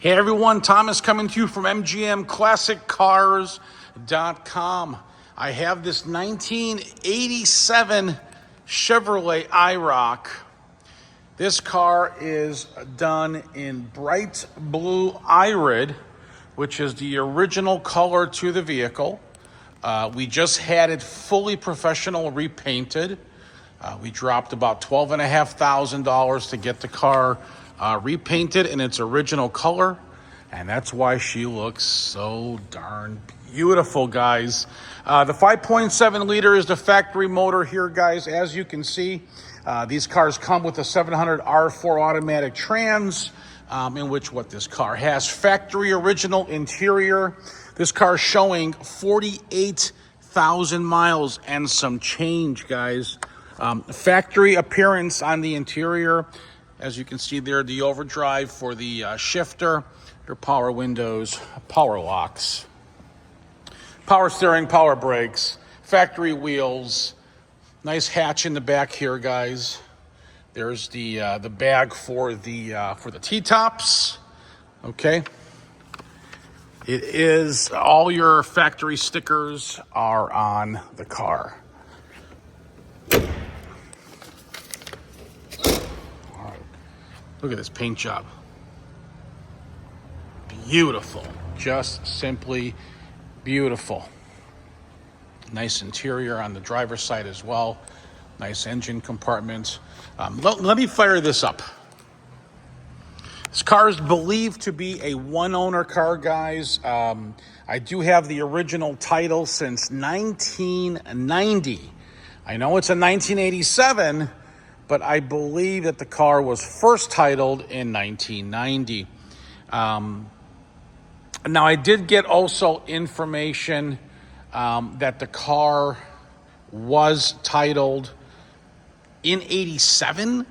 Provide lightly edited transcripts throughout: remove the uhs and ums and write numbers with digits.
Hey everyone, Thomas coming to you from MGM Classic Cars.com. I have this 1987 Chevrolet IROC. This car is done in Bright Blue Irid, which is the original color to the vehicle. We just had it fully professional repainted. We dropped about $12,500 to get the car repainted in its original color, and that's why she looks so darn beautiful, guys. The 5.7 liter is the factory motor here, guys. As you can see, these cars come with a 700 R4 automatic trans, in which what this car has factory original interior. This car showing 48,000 miles and some change, guys. Factory appearance on the interior. As you can see there, the overdrive for the shifter, your power windows, power locks, power steering, power brakes, factory wheels, nice hatch in the back here, guys. There's the bag for the T-tops. Okay. It is, all your factory stickers are on the car. Look at this paint job. Beautiful. Just simply beautiful. Nice interior on the driver's side as well. Nice engine compartment. Let me fire this up. This car is believed to be a one-owner car, guys. I do have the original title since 1990. I know it's a 1987, but I believe that the car was first titled in 1990. Now, I did get also information that the car was titled in 87,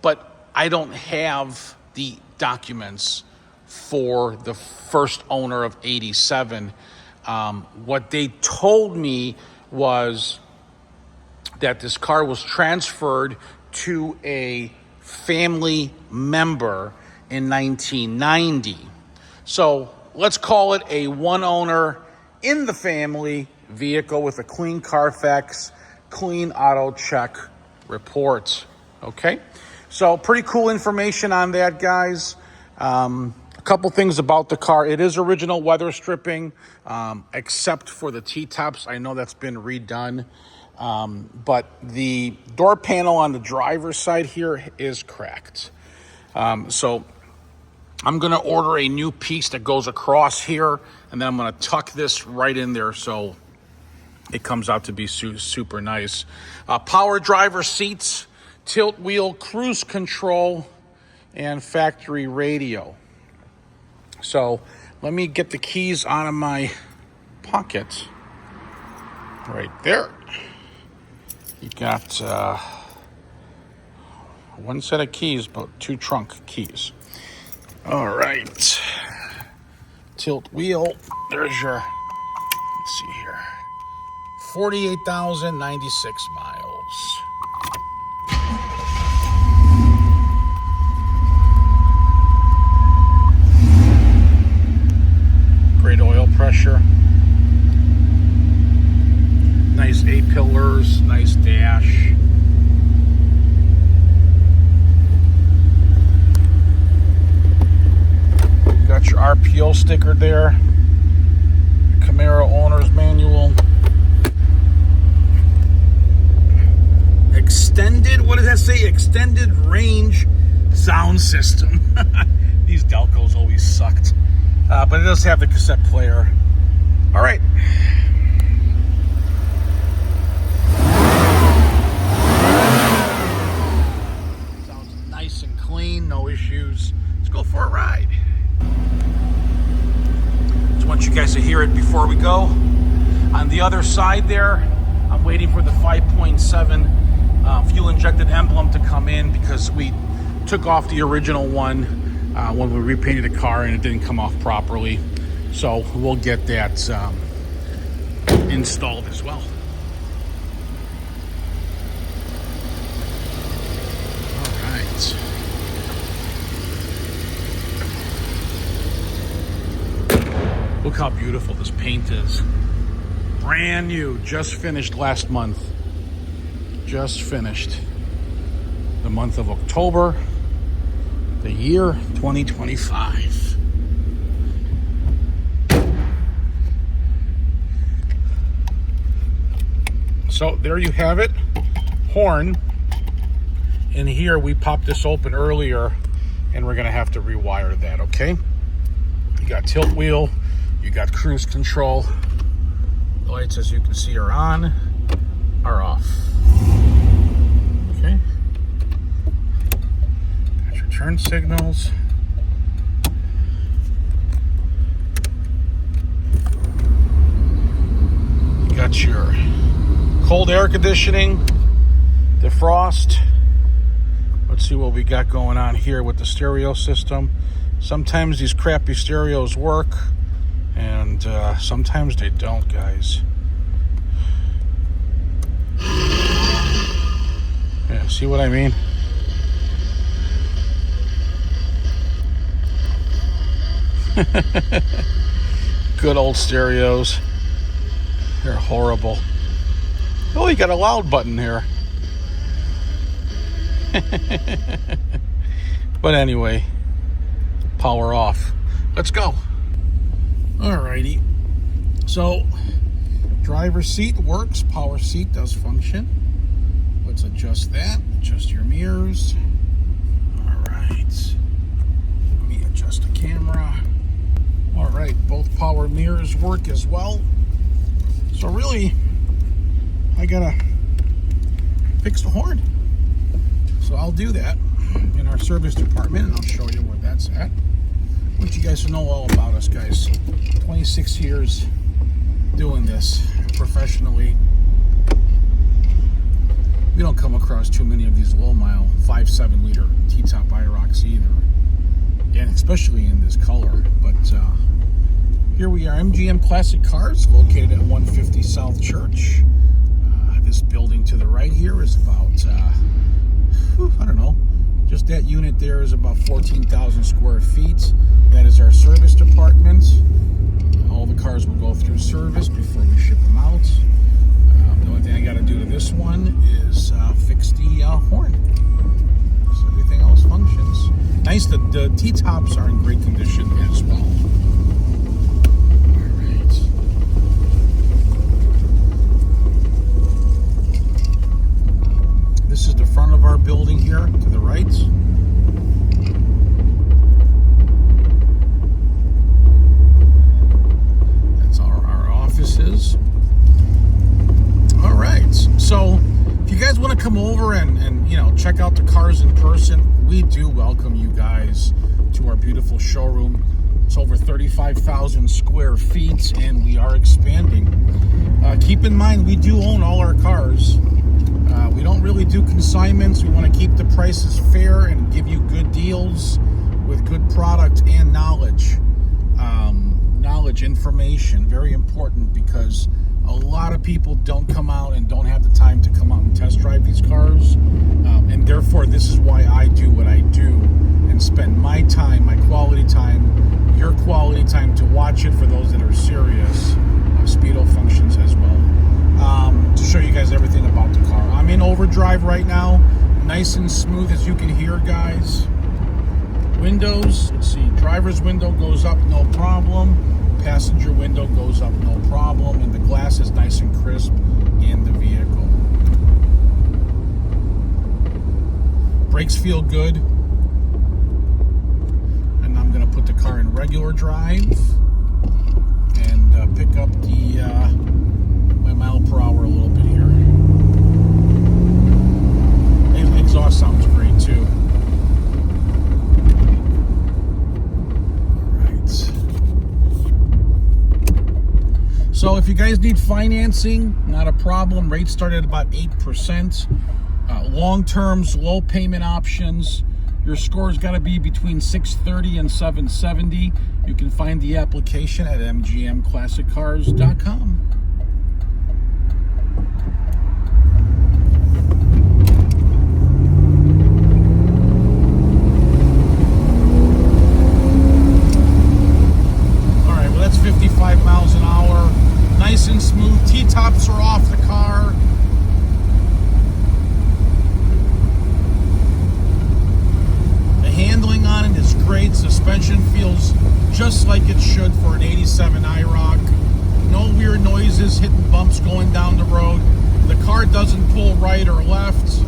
but I don't have the documents for the first owner of 87. What they told me was that this car was transferred to a family member in 1990. So let's call it a one owner in the family vehicle with a clean Carfax, clean auto check report. Okay, so pretty cool information on that, guys. A couple things about the car. It is original weather stripping, except for the T-tops. I know that's been redone. But the door panel on the driver's side here is cracked. So I'm going to order a new piece that goes across here, and then I'm going to tuck this right in there so it comes out to be super nice. Power driver seats, tilt wheel, cruise control, and factory radio. So let me get the keys out of my pocket. Right there. You got one set of keys, but two trunk keys. All right. Tilt wheel. There's your, let's see here, 48,096 miles. Great oil pressure. Nice A-pillars, nice dash. Got your RPO sticker there. Camaro owner's manual. Extended, what does that say? Extended range sound system. These Delcos always sucked. But it does have the cassette player. All right. No issues. Let's go for a ride. Just want you guys to hear it before we go. On the other side there, I'm waiting for the 5.7 fuel injected emblem to come in because we took off the original one when we repainted the car and it didn't come off properly. So we'll get that installed as well. All right. Look how beautiful this paint is. Brand new, just finished last month. Just finished. The month of October, the year 2025. So there you have it. Horn. In here, we popped this open earlier, and we're gonna have to rewire that, okay? You got tilt wheel, you got cruise control. The lights, as you can see, are on, are off. Okay. Got your turn signals. You got your cold air conditioning, defrost. Let's see what we got going on here with the stereo system. Sometimes these crappy stereos work, and sometimes they don't, guys. Yeah, see what I mean? Good old stereos. They're horrible. Oh, you got a loud button here. But anyway, power off. Let's go. Alrighty. So, driver's seat works. Power seat does function. Let's adjust that. Adjust your mirrors. Alright. Let me adjust the camera. Alright, both power mirrors work as well. So really, I gotta fix the horn. So I'll do that in our service department, and I'll show you where that's at. I want you guys to know all about us, guys. 26 years doing this professionally. We don't come across too many of these low-mile 5.7 liter T-top IROCs either, and especially in this color. But here we are, MGM Classic Cars, located at 150 South Church. This building to the right here is about, I don't know, just that unit there is about 14,000 square feet. That is our service department. All the cars will go through service before we ship them out. The only thing I got to do to this one is fix the horn. So everything else functions. Nice, the T-tops are in great condition as well. This is the front of our building here to the right. That's our offices. All right. So if you guys want to come over and you know, check out the cars in person, we do welcome you guys to our beautiful showroom. It's over 35,000 square feet, and we are expanding. Keep in mind, we do own all our cars. We don't really do consignments. We want to keep the prices fair and give you good deals with good product and knowledge. Knowledge, information, very important, because a lot of people don't come out and don't have the time to come out and test drive these cars. And therefore, this is why I do what I do and spend my time, my quality time, your quality time to watch it for those that are serious. Speedo functions as well. To show you guys everything about the car. I'm in overdrive right now, nice and smooth, as you can hear, guys. Windows, let's see, driver's window goes up, no problem. Passenger window goes up, no problem. And the glass is nice and crisp in the vehicle. Brakes feel good. And I'm going to put the car in regular drive and pick up the my mile per hour a little bit here. The exhaust sounds great too. Alright. So if you guys need financing, not a problem. Rates start at about 8%. Long terms, low payment options. Your score's got to be between 630 and 770. You can find the application at mgmclassiccars.com. All right, well, that's 55 lights are off the car. The handling on it is great. Suspension feels just like it should for an 87 IROC. No weird noises, hitting bumps going down the road. The car doesn't pull right or left.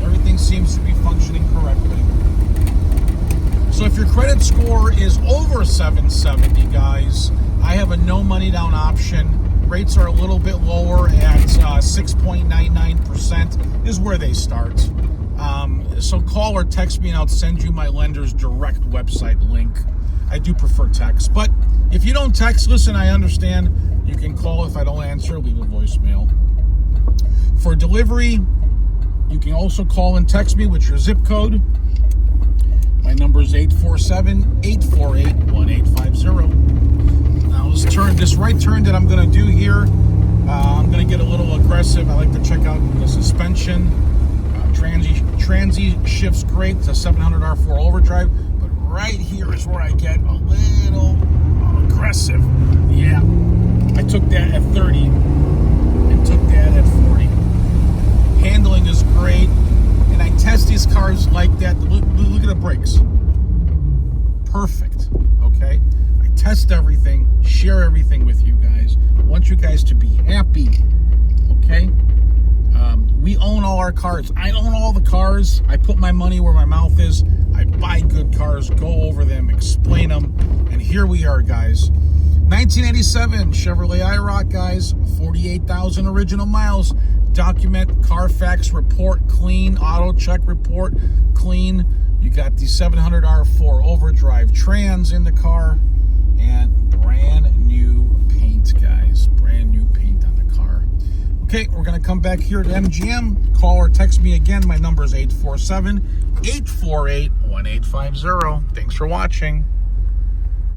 Everything seems to be functioning correctly. So if your credit score is over 770, guys, I have a no money down option. Rates are a little bit lower at 6.99% is where they start. So call or text me and I'll send you my lender's direct website link. I do prefer text. But if you don't text, listen, I understand. You can call. If I don't answer, leave a voicemail. For delivery, you can also call and text me with your zip code. My number is 847-848-1850. Now let's turn this right turn that I'm going to do here. I'm going to get a little aggressive. I like to check out the suspension. Transy shifts great. It's a 700 R4 Overdrive. But right here is where I get a little aggressive. Yeah, I took that at 30 and took that at 40. Handling is great. And I test these cars like that. Look at the brakes. Perfect. Okay? I test everything, share everything with you guys. I want you guys to be happy. Okay? We own all our cars. I own all the cars. I put my money where my mouth is. I buy good cars, go over them, explain them. And here we are, guys. 1987 Chevrolet IROC, guys. 48,000 original miles. Document, Carfax report, clean. Auto check report, clean. You got the 700 R4 Overdrive trans in the car. And brand new paint, guys. Brand new paint on the car. Okay, we're going to come back here to MGM. Call or text me again. My number is 847-848-1850. Thanks for watching.